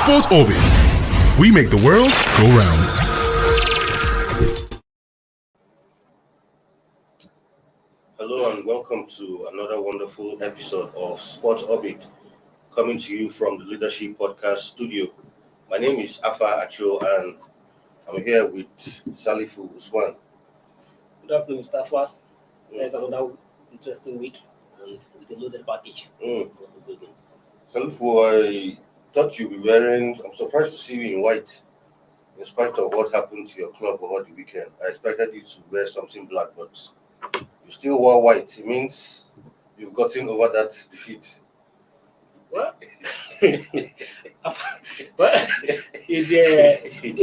Sports Orbit. We make the world go round. Hello and welcome to another wonderful episode of Sports Orbit, coming to you from the Leadership Podcast studio. My name is Afa Acho and I'm here with Salifu Usman. Good afternoon, Mr. Fast. There's another interesting week with a loaded package. Salifu, I thought you'd be wearing, I'm surprised to see you in white, in spite of what happened to your club over the weekend. I expected you to wear something black, but you still wore white. It means you've gotten over that defeat. What? A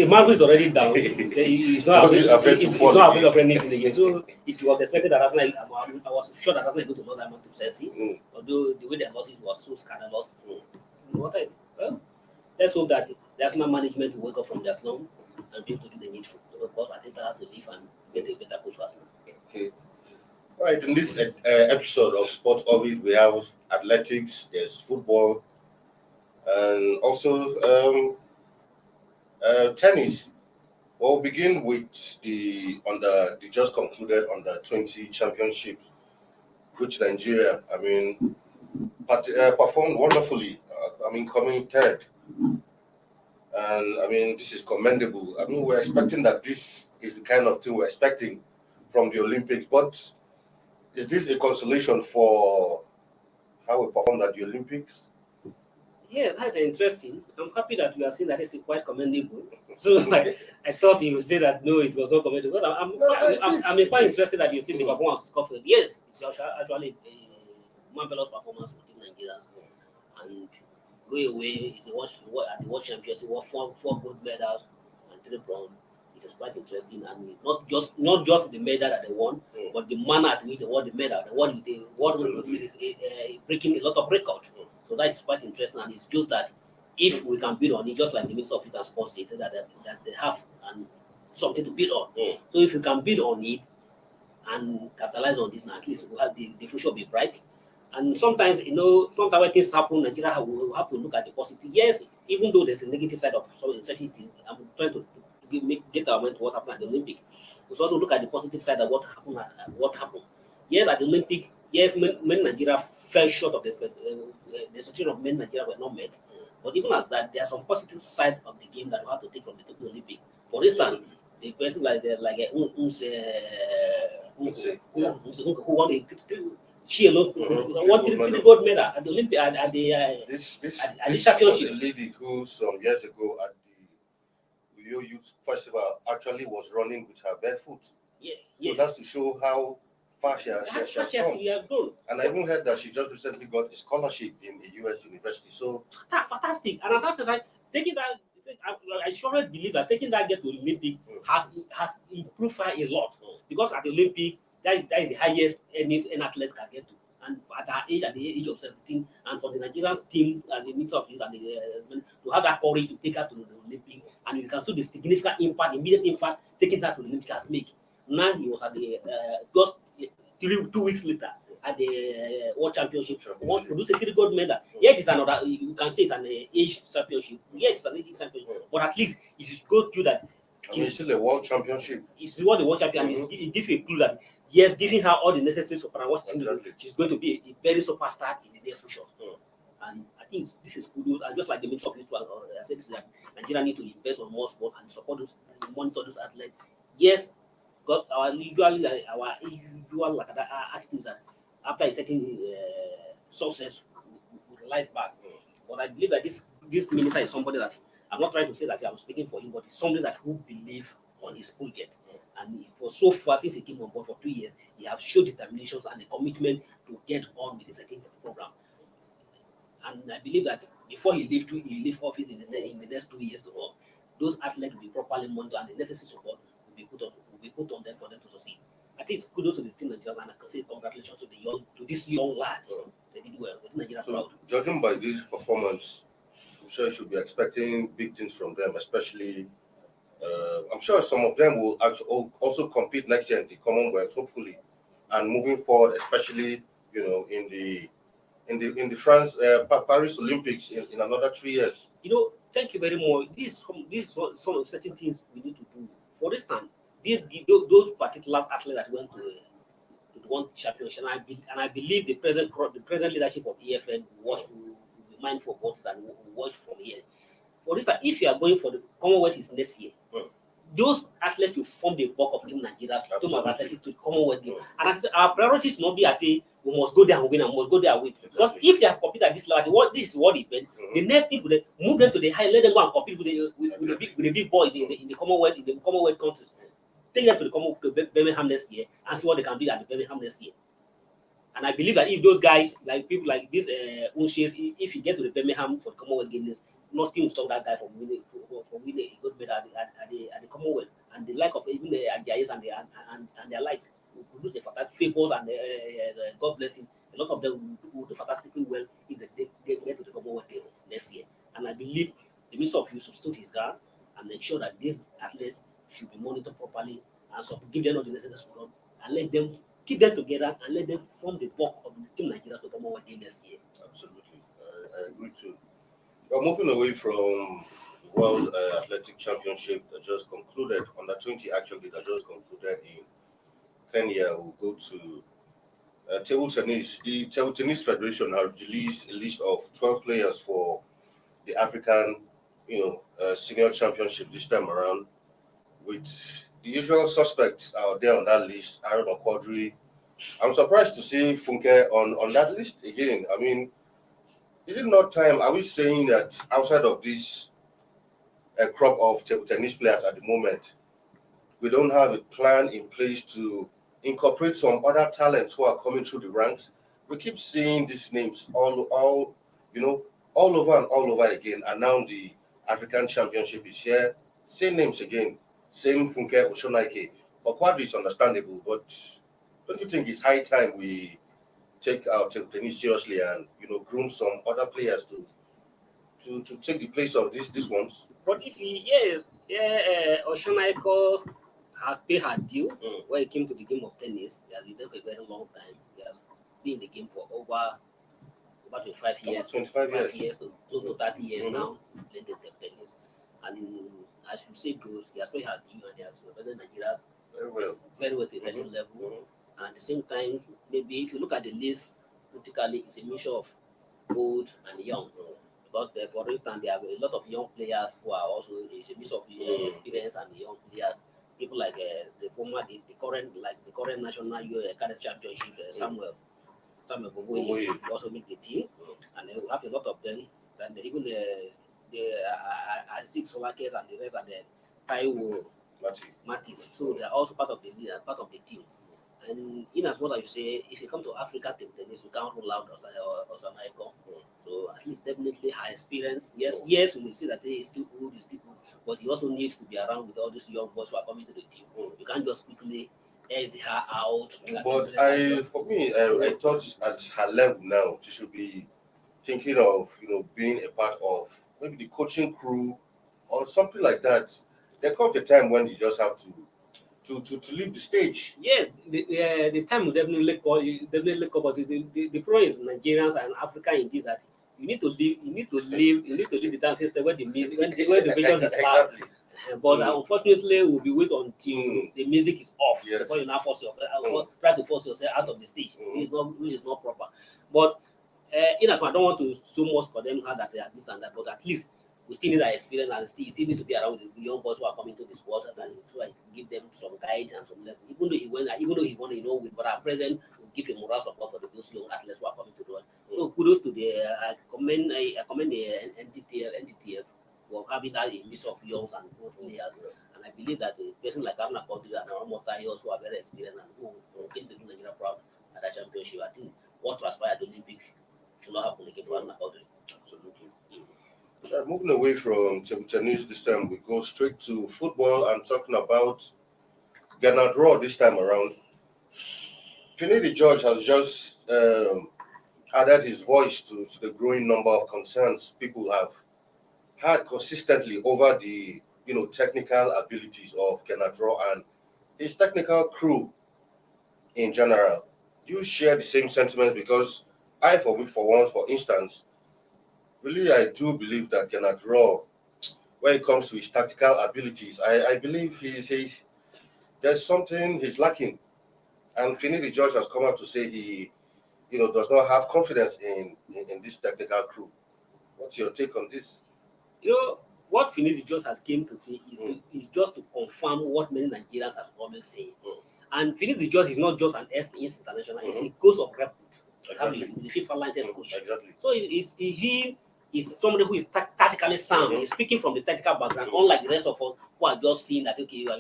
man who is already down, he's not afraid of anything again. So it was expected that Arsenal, I was sure that Arsenal would go to another month to Chelsea, although the way they lost it was so scandalous. Well, let's hope that the Arsenal management will wake up from their slump and be able to do the needful. Of course, I think that has to leave and get a better coach for Arsenal. Okay. All right, in this episode of Sports Orbit, we have athletics, there's football, and also tennis. We'll begin with the just concluded under-20 championships, which Nigeria, performed wonderfully. Coming third, and this is commendable. We're expecting that this is the kind of thing we're expecting from the Olympics, but is this a consolation for how we performed at the Olympics? Yeah, that's interesting. I'm happy that you are saying that it's quite commendable. So, I thought you would say that no, it was not commendable. But I'm quite interested that you see the performance of Scotland. Yes, it's actually a marvelous performance for Team Nigerians. And going away is the World Champions. He won four gold medals and 3 bronze. It was quite interesting, and not just the medal that they won, but the manner at which they won the medal. They won the world is breaking a lot of records. So that is quite interesting, and it's just that if we can build on it, just like the Minister of Youth and Sports stated that they have and something to build on. So if we can build on it and capitalize on this, now at least we'll have the future will be bright. And sometimes, sometimes when things happen, Nigeria will have to look at the positive. Yes, even though there's a negative side of some uncertainties, I'm trying to get our mind to what happened at the Olympic. We should also look at the positive side of what happened. Yes, at the Olympic, men Nigeria fell short of the expectation of men Nigeria were not met. But even as that, there are some positive side of the game that we have to take from the Tokyo Olympic. For instance, the person who won the won 3 gold medal at the Olympic at the championship. A lady who some years ago at the Youth Festival actually was running with her barefoot. So that's to show how far she has come. And I even heard that she just recently got a scholarship in a US university. So fantastic. And that's right. Taking that, I surely believe that taking that get to the Olympic has improved her a lot. Because at the Olympic, that is the highest any athlete can get to. And at the age of 17, and for the Nigerian team and the mix of youth and to have that courage to take her to the Olympic, and you can see the significant immediate impact taking that to the Olympic has made. Now he was at the just 2 weeks later at the World Championship, produced a 3 gold medal. Yet it's another, you can say it's an age championship. Yet it's an age championship, but at least it goes through that. It's still a world championship. It's what the world champion is. It gives you a clue that yes, giving her all the necessary support and what she's going to be a very superstar in the near future. And I think this is good news. And just like the Minister of Youth, I said, this is that Nigeria need to invest on more sport and support those, monitor those athletes. Yes, got our usual attitude that after a certain success, we rise back. But I believe that this minister is somebody that I'm not trying to say that I'm speaking for him, but it's somebody that who believe on his project. And for so far, since he came on board for 2 years, he has showed determinations and a commitment to get on with the certain program. And I believe that before he leave office in the next 2 years to come, those athletes will be properly monitored and the necessary support will be put on them for them to succeed. I think it's kudos to the team Nigeria, and I can say congratulations to these young lads. They did well. Nigeria proud. Judging by this performance, I'm sure you should be expecting big things from them, especially. I'm sure some of them will also compete next year in the Commonwealth, hopefully, and moving forward, especially in the France Paris Olympics in another 3 years. Thank you very much. This is some of certain things we need to do. For instance, those particular athletes that went to one championship, and I believe the present leadership of EFN will be mindful of what is and will watch from here. For instance, if you are going for the Commonwealth is next year, those athletes will form the bulk of Team Nigeria, Team of Athletics to Commonwealth game. And I said, our priority should not be as say we must go there and win and must go there and win. Because if they have competed at this level, this is what event. The next thing would move them to the high, let them go and compete with the big boys in the Commonwealth countries. Take them to Birmingham next year and see what they can do at the Birmingham next year. And I believe that if those guys, like people like this Unshes, if you get to the Birmingham for the Commonwealth Games, nothing will stop that guy from winning a gold medal at the Commonwealth. And the like of even the Ajays and their lights will produce a fantastic favors and God bless him. A lot of them will do fantastically well if they get to the Commonwealth Games next year. And I believe the Minister of Youth should stood his ground and ensure that these athletes should be monitored properly and so give them all the necessary support and let them keep them together and let them form the bulk of the Team Nigeria to come over again next year. Absolutely. I agree too. But moving away from World Athletics Championship that just concluded, under 20 actually, that just concluded in Kenya, we'll go to table tennis. The Table Tennis Federation has released a list of 12 players for the African, senior championship this time around, with the usual suspects out there on that list, Aaron Okwadri. I'm surprised to see Funke on that list again. I mean, is it not time? Are we saying that outside of this crop of table tennis players at the moment, we don't have a plan in place to incorporate some other talents who are coming through the ranks? We keep seeing these names all over and all over again. And now the African Championship is here. Same names again. Same Funke Oshonaike. Okwadri is understandable, but don't you think it's high time we take our table tennis seriously and groom some other players to take the place of these ones? But if Oshonaike has paid her due when it came to the game of tennis. He has been there for a very long time. He has been in the game for over 25 years. 25 years, close to 30 years now, playing the tennis. And I should say goes, he has paid her due and he has represented Nigeria very well to a certain level. And at the same time, maybe if you look at the list critically, it's a mixture of old and young. Because for instance, there are a lot of young players who are also it's a mix of experience and young players. People like the current national cadets championships, Samuel Boboyi also make the team, and they will have a lot of them. And even the Isaac Solakes and the rest are the Taiwo Matis. So they are also part of the team. And in as much as you say, if you come to Africa table tennis, you can't rule out Osanaiko. So at least definitely high experience. Yes, we will see that he is still good, but he also needs to be around with all these young boys who are coming to the team. You can't just quickly edge her out. But I thought at her level now, she should be thinking of being a part of maybe the coaching crew or something like that. There comes a time when you just have to leave the stage. Yes, the time will definitely come. But the problem is Nigerians and Africa in this that you need to leave the dance system where the music when the vision is loud. Exactly. But unfortunately, we'll be waiting until the music is off before you now try to force yourself out of the stage, which is not proper. But in as much I don't want to so much for them how that they are this and that, but at least we still need that experience and still need to be around the young boys who are coming to this world and try to give them some guidance and some level. Even though he won, but at present we give a moral support for those young athletes who are coming to the world. So kudos to I commend the NDTF for having that mix of youngs and old players. And I believe that a person like Arna Kodri and Aramo Tayos who are very experienced and who came to do Nigeria proud at that championship, I think what transpired at the Olympics should not happen again for Arna Kodri. Absolutely. Moving away from table tennis this time, we go straight to football and talking about Ghana draw this time around. Finidi George has just added his voice to the growing number of concerns people have had consistently over the technical abilities of Ghana draw and his technical crew in general. Do you share the same sentiment? Because I, for instance, really, I do believe that Ghana draw when it comes to his tactical abilities, I believe there's something he's lacking. And Finidi George has come out to say he, does not have confidence in this technical crew. What's your take on this? What Finidi George has came to say is just to confirm what many Nigerians have always said. And Finidi George is not just an international; he's a coach of repute. Exactly. The FIFA license coach. Exactly. So he is somebody who is tactically sound. He's speaking from the tactical background, unlike the rest of us who are just seeing that we are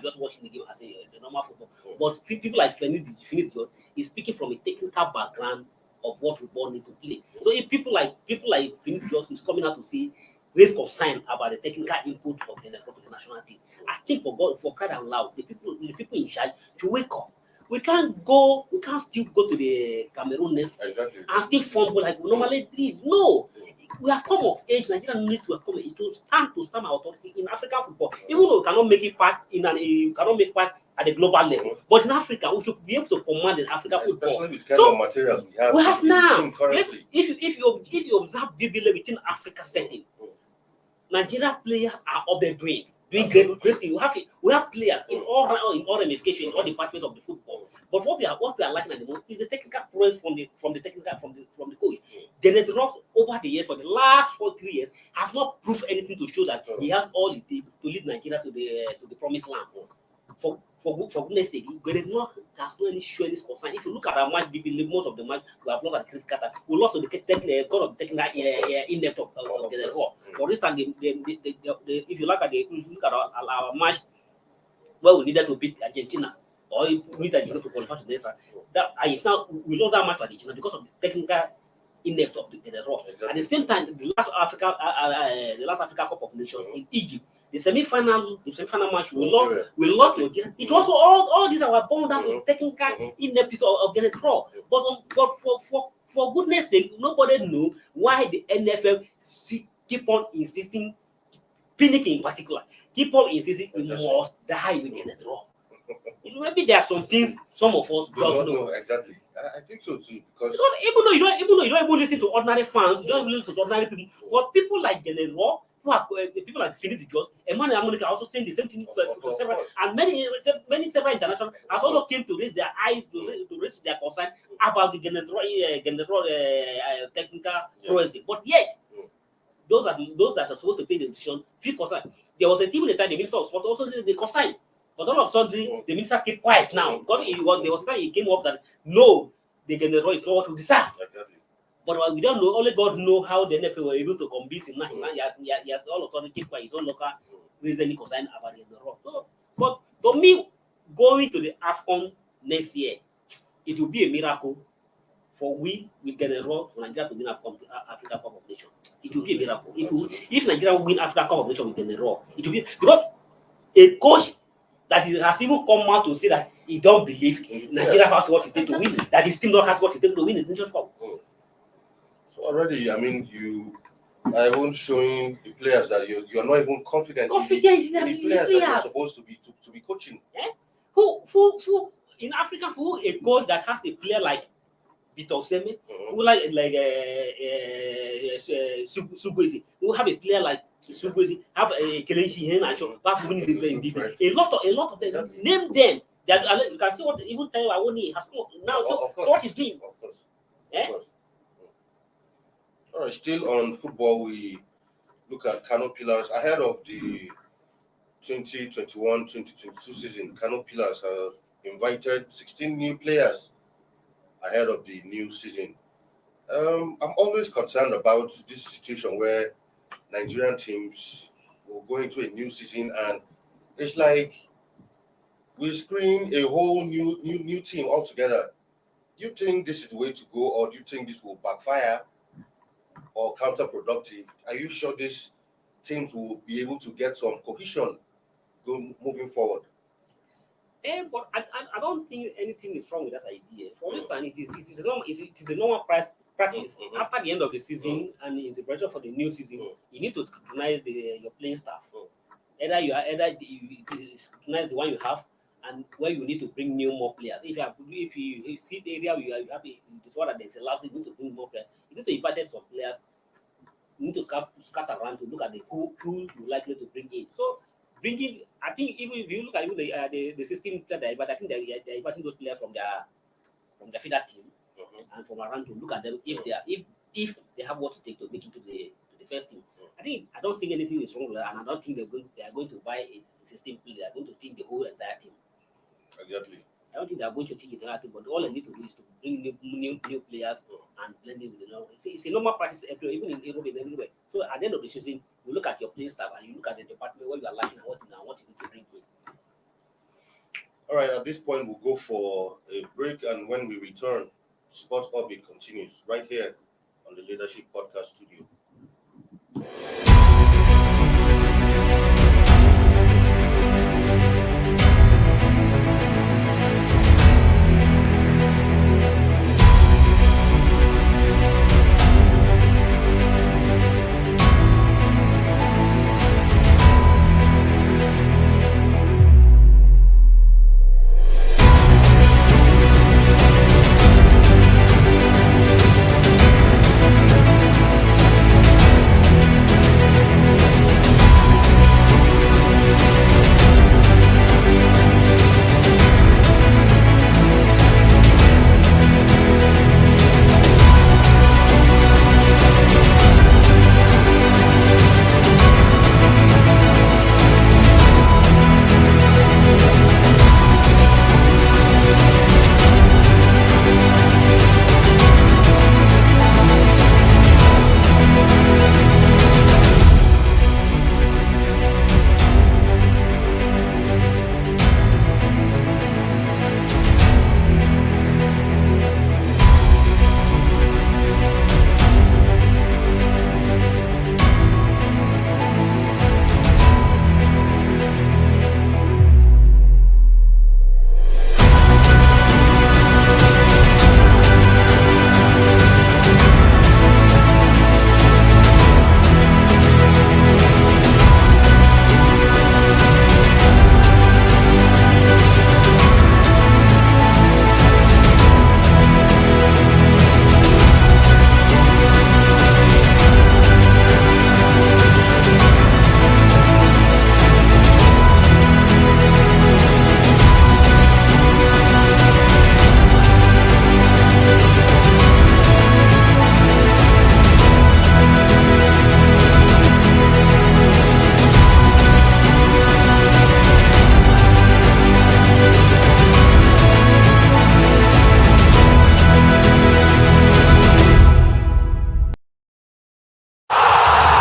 just watching the game as the normal football. But people like Finidi George is speaking from a technical background of what football need to play. So if people like Finidi George is coming out to say raise concern about the technical input of the national team, I think for crying out loud, the people in charge to wake up. We can't still go to the Cameroon next year and still fumble like we normally did. No, we have come of age. Nigeria needs to have come to stand our authority in African football. Even though we cannot make it part at the global level, but in Africa we should be able to command the African football. Especially with the kind of materials we have now. If you observe Bibile within Africa setting, Nigerian players are up there doing great. We have players in all ramifications, in all departments of the football. But what we are lacking at the moment is the technical prowess from the coach. Dennis Ross over the years, for the last 3 years, has not proved anything to show that he has all it takes to lead Nigeria to the promised land. For goodness sake, there's no any concern. If you look at our match, most of the match we have lost at critical time. We lost to the technical in-depth of the raw. For instance, if you look at our match where we needed to beat Argentina, or we needed Argentina to qualify to this, now we lost that match to Argentina because of the technical in-depth of the raw. Exactly. At the same time, the last Africa Cup of Nations in Egypt. The semi-final match we lost to Nigeria. It was all these are bound down to technical in-depth of getting draw. But for goodness sake, nobody knows why the NFL keep on insisting, Pinnick in particular, keep on insisting it must die with the draw. Maybe there are some things some of us don't know. Exactly. I think so too. Because even though you don't even listen to ordinary fans, you don't even listen to ordinary people, but people like the raw. People like Finidi George, Emmanuel Amonika also saying the same thing for several, and many several international has also came to raise their eyes to raise their concern about the general technical prowess. But yet, those that are supposed to pay the decision feel concerned. There was a team in the time the minister of sport also the concern, but all of a sudden the minister kept quiet now because he came up that no, the general is not what we deserve. But we don't know. Only God knows how the NFL were able to convince him. He has all of a sudden keep quiet. His own local raise any concern about the rock. So, but to me, going to the AFCON next year, it will be a miracle for we get a role for Nigeria to win Africa Cup of Nations. It will be a miracle. If Nigeria win Africa Cup of Nations with the role, it will be because a coach that has even come out to say that he don't believe Nigeria has what it takes to win. That his team not has what it takes to win the Nations Cup. Already, I mean, you are even showing the players that you're not even confident in the players that you're supposed to be coaching. Yeah? Who in Africa, who a coach that has a player like Victor Seme, who like Sugweti, who have a player like Sugweti, have a Kelenchi Hen and show that's winning the playing defense. A lot of them. Exactly. Name them. That you can see what even Tayo Awoni has come now. So what he's doing. Of course. Eh? Of course. All right, still on football, we look at Kano Pillars. Ahead of the 2021-2022 season, Kano Pillars have invited 16 new players ahead of the new season. I'm always concerned about this situation where Nigerian teams will go into a new season and it's like we screen a whole new team altogether. Do you think this is the way to go, or do you think this will backfire or counterproductive? Are you sure these teams will be able to get some cohesion moving forward? But I don't think anything is wrong with that idea. For instance, it is a normal practice. After the end of the season and in the pressure for the new season, you need to scrutinize your playing staff. Either you scrutinize the one you have, and where you need to bring more players. If you see the area where you have this one that there's a lapse, you need to bring more players. You need to invite some players you need to scatter around to look at who you're likely to bring in. So bringing, I think even if you look at even the 16 players, but I think they're inviting those players from their feeder team and from around to look at them if they have what it takes to make it to the first team. I don't think anything is wrong with that, and I don't think they are going to buy a 16 player. They are going to think the whole entire team. Exactly. I don't think they are going to think the entire team, but all they need to do is to bring new players and blend it with the normal. It's a normal practice everywhere, even in Europe and everywhere. So at the end of the season, you look at your playing staff and you look at the department where you are lacking and what you need to bring in. All right, at this point, we'll go for a break, and when we return, Sports Orbit continues right here on the Leadership Podcast Studio.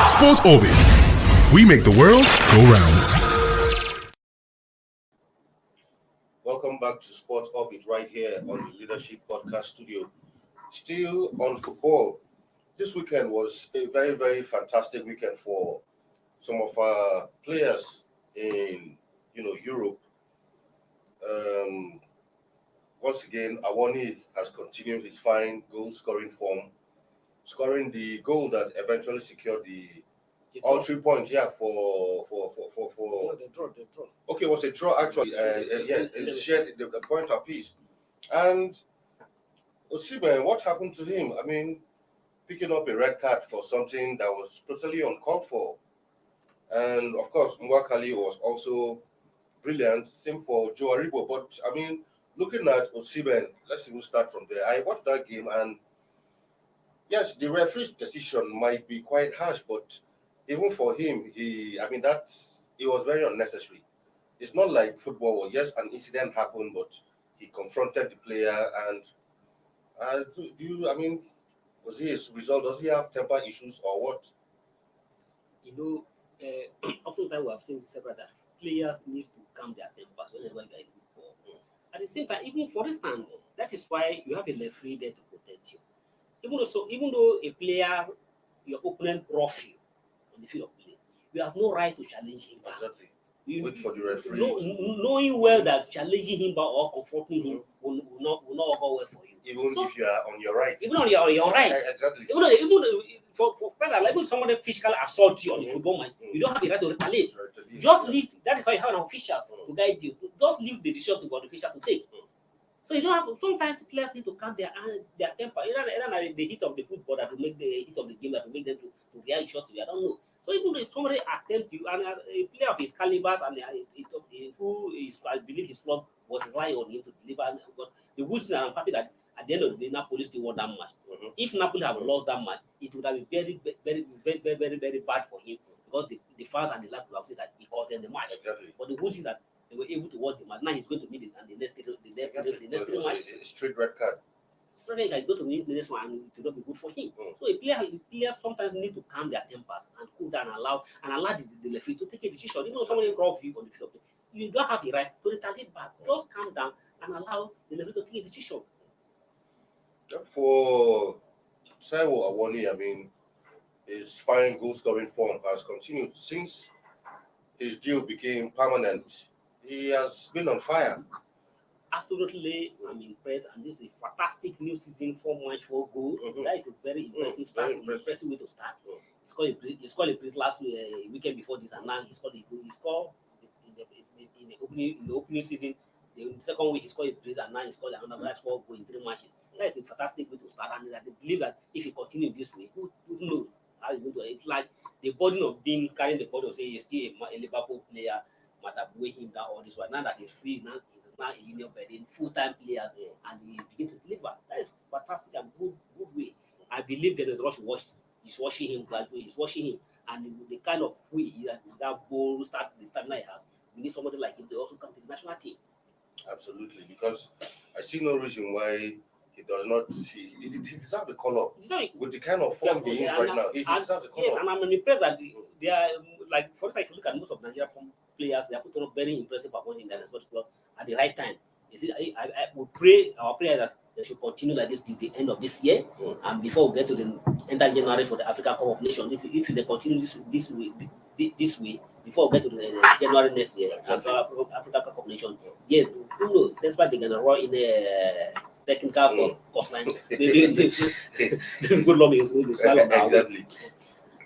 Sports Orbit. We make the world go round. Welcome back to Sports Orbit right here on the Leadership Podcast Studio. Still on football. This weekend was a very, very fantastic weekend for some of our players in Europe. Once again, Awoni has continued his fine goal-scoring form, scoring the goal that eventually secured all 3 points. Yeah, for The draw. Okay, it was a draw actually. It shared the point apiece. And Osimhen, what happened to him? I mean, picking up a red card for something that was totally uncalled for. And of course, Nwakali was also brilliant. Same for Joe Aribo. But I mean, looking at Osimhen, let's even start from there. I watched that game, and yes, the referee's decision might be quite harsh, but even for him, it was very unnecessary. It's not like football. Yes, an incident happened, but he confronted the player, and was he his result? Does he have temper issues or what? Oftentimes we have seen several that players need to calm their tempers whenever they are in football. At the same time, even for instance, that is why you have a referee there to protect you. Even though a player, your opponent rough you on the field of play, you have no right to challenge him back. Exactly. Wait for the referee. Knowing well that challenging him back or confronting him will not go well for you. Even if you are on your right. Even on your right. Exactly. Even somebody physically assault you on the football match, you don't have the right to retaliate. Just leave. That is why you have an officials to guide you. Just leave the decision to the official to take. So you don't have sometimes players need to calm their temper. Either the heat of the football that will make the heat of the game that will make them to react shortly. I don't know. So even if somebody attempt you and a player of his calibers and who is I believe his club was relying on him to deliver, but the good thing, and I'm happy that at the end of the day Napoli still won that match. If Napoli have lost that match, it would have been very bad for him because the fans and the lack would have said that he caused them the match. Exactly. But the good thing is that they were able to watch the match. Now he's going to meet it and the next match. A straight red card. So then he go to meet the next one and it will not be good for him. So a player sometimes need to calm their tempers and cool down and allow the referee to take a decision. Even though somebody rough you on the field, you don't have the right to retaliate back. Just calm down and allow the referee to take a decision. For Taiwo Awoni, I mean, his fine goal scoring form has continued since his deal became permanent. He has been on fire. Absolutely, I'm impressed, and this is a fantastic new season, 4 match, 4 goals. That is a very impressive start, impressive way to start. He scored a brace last weekend before this, and now he scored a goal. He scored in the opening season. The second week he scored a brace, and now he scored another 4 goals in 3 matches. That is a fantastic way to start, and I believe that if he continues this way, who knows how he's going to. It's like the burden of being carrying the burden of saying he's still a Liverpool player might have weighed him down all this while. Now that he's free, now a Union Berlin full-time players, and he begin to deliver. That is fantastic and good way. I believe that Rush is watching him gradually. He's watching him, and the kind of way that ball the stamina he has, we need somebody like him to also come to the national team. Absolutely, because I see no reason why he does not. He deserves the call up with the kind of form he is right now. He deserves the call up. Yes, and I'm impressed that they are like, for instance, if you look at most of Nigerian players, they are put on a very impressive performance in that sports club at the right time. You see, I would pray our prayers that they should continue like this till the end of this year, and before we get to the end of January for the African Cup of Nations. If they continue this way, before we get to the January next year, African Cup of Nations, yes, who knows? That's why they're gonna run in the technical cosine. Good luck is exactly.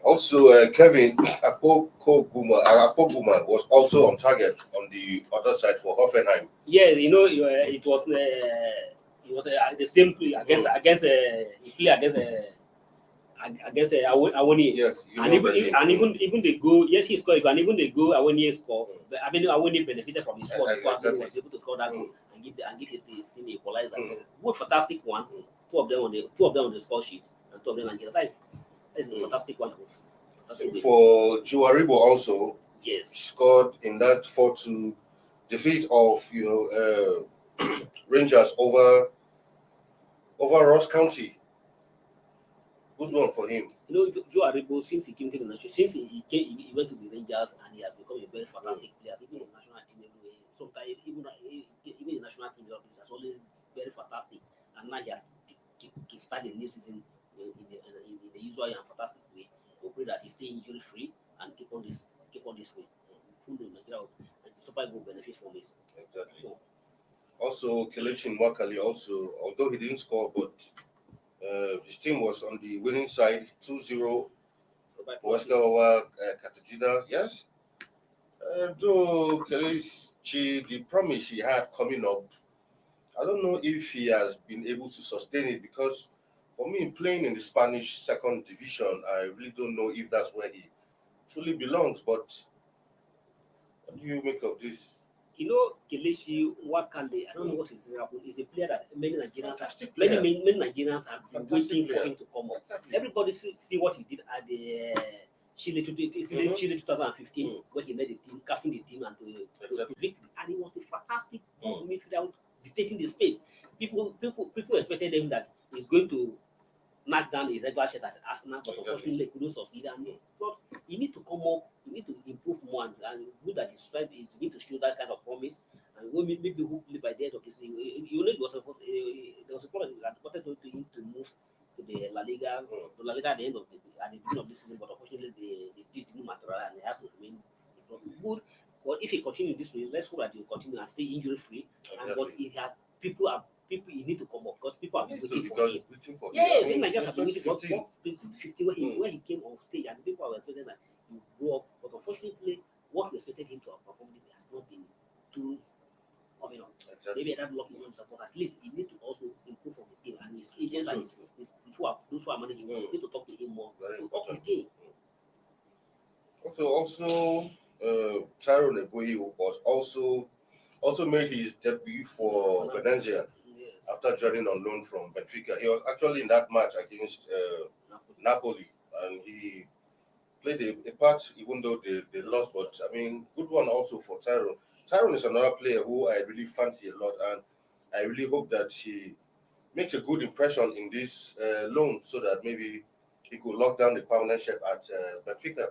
Also, Kevin Apoguma was also on target on the other side for Hoffenheim. Yeah, it was the same play against he played against Awoni. Yeah, even the goal. Yes, he scored, and even the goal Awoni scored. But I mean, Awoni benefited from his fault. Exactly. Was able to score that goal and give his team equalizer. Good, fantastic one. Two of them on the score sheet, and 2 of them Nigeria. That is a fantastic one. For Juaribo also, yes, scored in that 4-2 defeat of Rangers over Ross County. Good one for him. Juaribo, since he came to the national, since he went to the Rangers, and he has become a very fantastic player. Even the national team everywhere. Sometimes even the national team is always very fantastic, and now he has started the new season in the usual and fantastic way. We pray that he stay injury free and keep on this way. And the Super Bowl benefit from this. Exactly. So, also, Kelechi Nwakali also, although he didn't score, but his team was on the winning side, 2-0 Huesca over Cartagena. Yes. Though Kelechi, the promise he had coming up, I don't know if he has been able to sustain it, because for me, playing in the Spanish second division, I really don't know if that's where he truly belongs. But what do you make of this? Kelechi Nwakali, I don't know what is real. He's a player that many Nigerians have been waiting for him to come up. Exactly. Everybody see what he did at the Chile 2015, when he led the team, captain the team, and to victory. And he was a fantastic midfielder, dictating the space. People expected him that he's going to knock down his regular shot at Arsenal, but unfortunately he couldn't succeed. But you need to come up, you need to improve more, and good that his strength is you need to show that kind of promise. And maybe hopefully by the end of this season, there was a point that wanted him to move to the La Liga at the beginning of this season, but unfortunately they didn't matter, and he has to remain good. But if he continues this way, let's hope that he will continue and stay injury free. But people you need to come up, because people have been waiting for him. Yeah, then I just have been waiting for 2015 when he came on stage, and people were expecting that he would grow up. But unfortunately, what we expected him to have performed has not been too coming on. Exactly. Maybe that luck is not support. At least he needs to also improve on his game, and his agents and his those who are managing him need to talk to him more. Very To up his important. game. Also, Tyrone Ebuehi was also made his debut for Venezia after joining on loan from Benfica. He was actually in that match against Napoli, and he played a part, even though they lost. But I mean, good one also for Tyrone. Tyrone is another player who I really fancy a lot, and I really hope that he makes a good impression in this loan, so that maybe he could lock down the permanent ship at Benfica.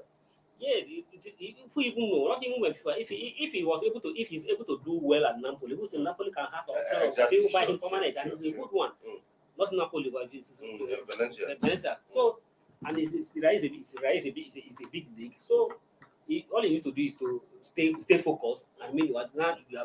Yeah, if we even know, not even Benfica, if he was able to, if he's able to do well at Napoli, who's in Napoli can have option of people buy him permanent, and he's a good one. Not Napoli, but it's Valencia. Valencia. So, and it's a big league. So, all he needs to do is to stay focused. I mean, now you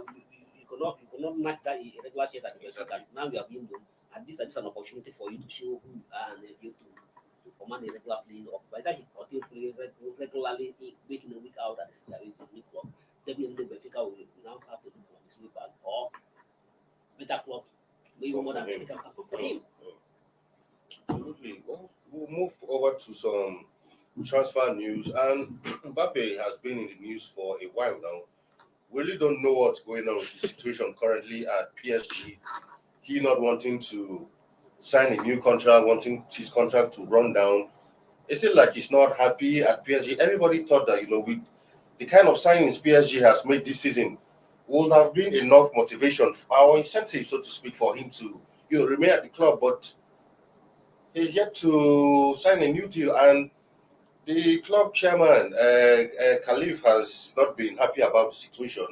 cannot match that irregular share that now you are being done. And this is an opportunity for you to show who you are and you to command a regular playing up. By the time he continue playing regularly, week in and week out at the new club, definitely Benfica will now have to look for his way back or better club, maybe more than Benfica can for him. Absolutely. Well, we'll move over to some transfer news, and Mbappe has been in the news for a while now. We really don't know what's going on with the situation currently at PSG. He not wanting to sign a new contract, wanting his contract to run down. Is it like he's not happy at PSG? Everybody thought that, with the kind of signings PSG has made this season would have been enough motivation or incentive, so to speak, for him to, remain at the club. But he's yet to sign a new deal, and the club chairman, Khalif, has not been happy about the situation.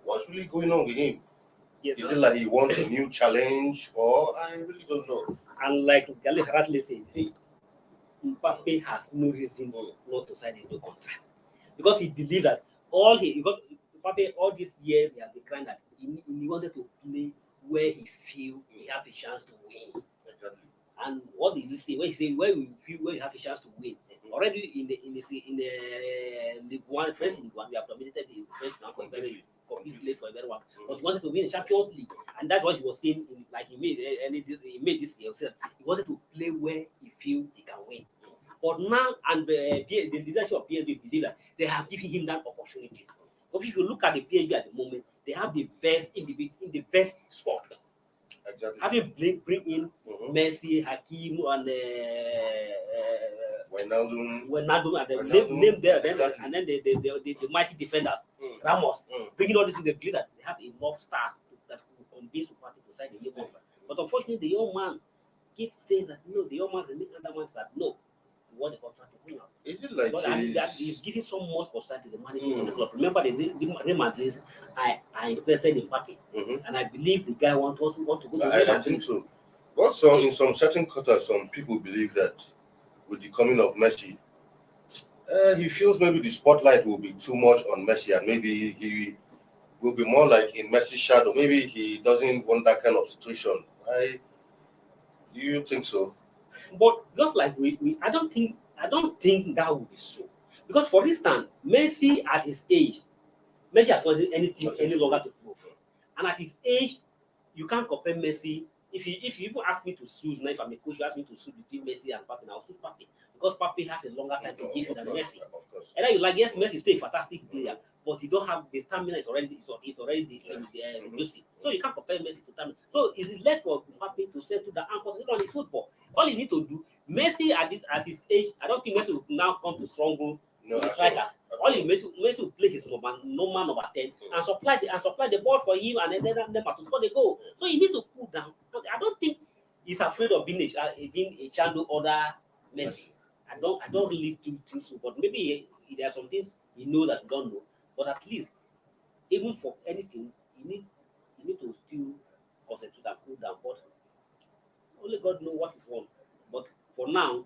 What's really going on with him? Yes, Is it like he wants a new challenge, or I really don't know? and like Khalif rightly said, see, Mbappe has no reason not to sign a new contract because he believes that because Mbappe all these years he has been crying that he wanted to play where he feel he have a chance to win. Exactly. And what did he say? When he said where we feel where you have a chance to win. Already in the League One, first League One, we have dominated the first round for very completely for a very one. But he wanted to win the Champions League, and that's what he was saying. He made this year. He wanted to play where he feel he can win. But now, and the leadership of PSG believe that they have given him that opportunities. But if you look at the PSG at the moment, they have the best in the best squad. Exactly. Having bring in Messi, Hakim, and Wijnaldum, and name there, exactly. And then the mighty defenders, Ramos, bringing all this to the believe that they have enough stars that will convince the party to sign a new contract. But unfortunately, the young man keeps saying that no, the young man remains under man that no. What the contract to bring out. Is it like he's giving so much concern to the management of the club? Remember, the Real Madrid are interested in Mbappe, and I believe the guy want to go to Real Madrid. I think so. But in some certain quarters, some people believe that with the coming of Messi, he feels maybe the spotlight will be too much on Messi, and maybe he will be more like in Messi's shadow. Maybe he doesn't want that kind of situation. Do you think so? But just like I don't think that would be so. Because for instance, Messi at his age, Messi has not anything any longer to prove. And at his age, you can't compare Messi. If you even ask me to choose, now if I'm a coach, you ask me to choose between Messi and Mbappe, I'll choose Mbappe. Because Mbappe has a longer time to give you than Messi. And then you like, yes, Messi is still a fantastic player, but you don't have the stamina is already reducing. So you can't compare Messi to stamina. So is it left for Mbappe to settle down and concentrate on his football? All he need to do, Messi at his age, I don't think Messi will now come to struggle with the strikers. All Messi will play his normal number 10 and supply the ball for him and then to score the goal. So you need to cool down. But I don't think he's afraid of being a channel other Messi. I don't really think so. But maybe there are some things he knows that we don't know. But at least, even for anything, you need to still concentrate and cool down. But only God knows what is wrong. But for now,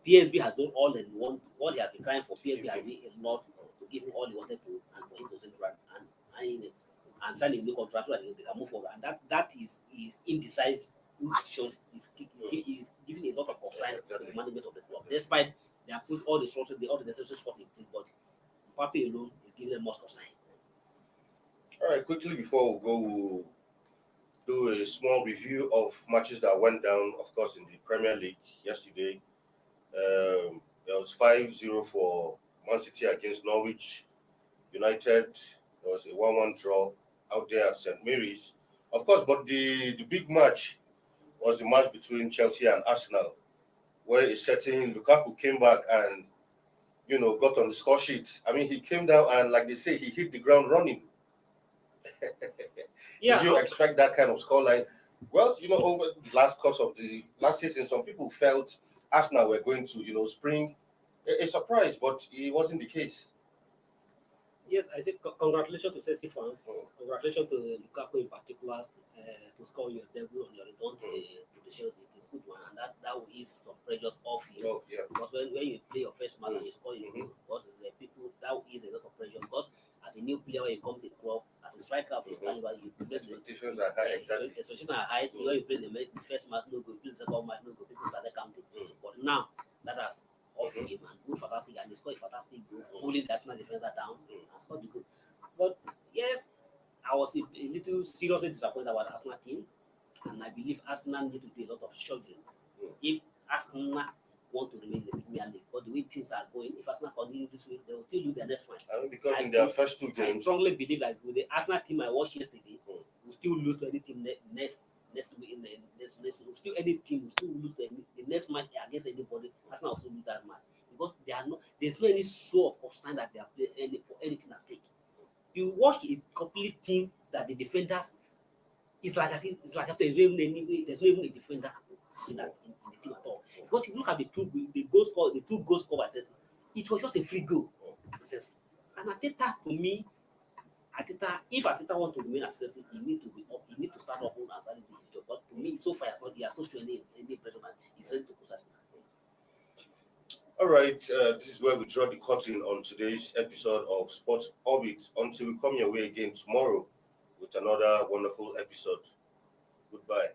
PSV has done all they want. What he has been trying for PSV has been a lot to give him all he wanted to, and for him to send and sign a new contract so that they can move forward. And that is indecisive. Is giving a lot of concern to the management of the club. Despite they have put all the structure, all the necessary stuff in place, but Mbappe alone is giving them most concern. All right, quickly before we go, we'll do a small review of matches that went down, of course, in the Premier League yesterday. There was 5-0 for Man City against Norwich United. There was a 1-1 draw out there at St. Mary's. Of course, but the big match was the match between Chelsea and Arsenal, where a certain Lukaku came back and, got on the score sheet. I mean, he came down and, like they say, he hit the ground running. Yeah. Did you expect that kind of scoreline? Well, over the last course of the last season, some people felt Arsenal were going to, spring a surprise, but it wasn't the case. Yes, I say congratulations to Chelsea fans. Congratulations to Lukaku in particular to score your debut on your return to the Chelsea. It is a good one, and that will ease some pressures off you. Oh, yeah. Because when you play your first match and you score your goal, because the people that will ease a lot of pressure. Because as a new player, when you come to the club, as a striker of this caliber, you play expectations are high, exactly. Expectations are high. When you play the first match, no good. Play the second match, no good. People started counting. But now that has off him and good, fantastic, and he scored a fantastic goal, pulling the Arsenal defender down and scored the goal. But yes, I was a little seriously disappointed about the Arsenal team, and I believe Arsenal need to do a lot of struggling if Arsenal want to remain in the Premier League. But the way things are going, if Arsenal continue this way, they will still lose their next match. Because in their first two games, I strongly believe that with the Arsenal team I watched yesterday, will still lose to any team next week in the next still any team will still lose the next match against anybody. Arsenal also lose that match because there's no any show of sign that they are playing for anything at stake. You watch a complete team that the defenders it's like after there's no even a defender in the team at all. Because if you look at the two goals scored by Chelsea, it was just a free goal. And Arteta, to me, if Arteta want to remain at Chelsea, he need to be up. He need to start up and start this job. But to me, so far, he has not shown any pressure, and he's ready to push us. All right, this is where we draw the curtain on today's episode of Sports Orbit. Until we come your way again tomorrow with another wonderful episode. Goodbye.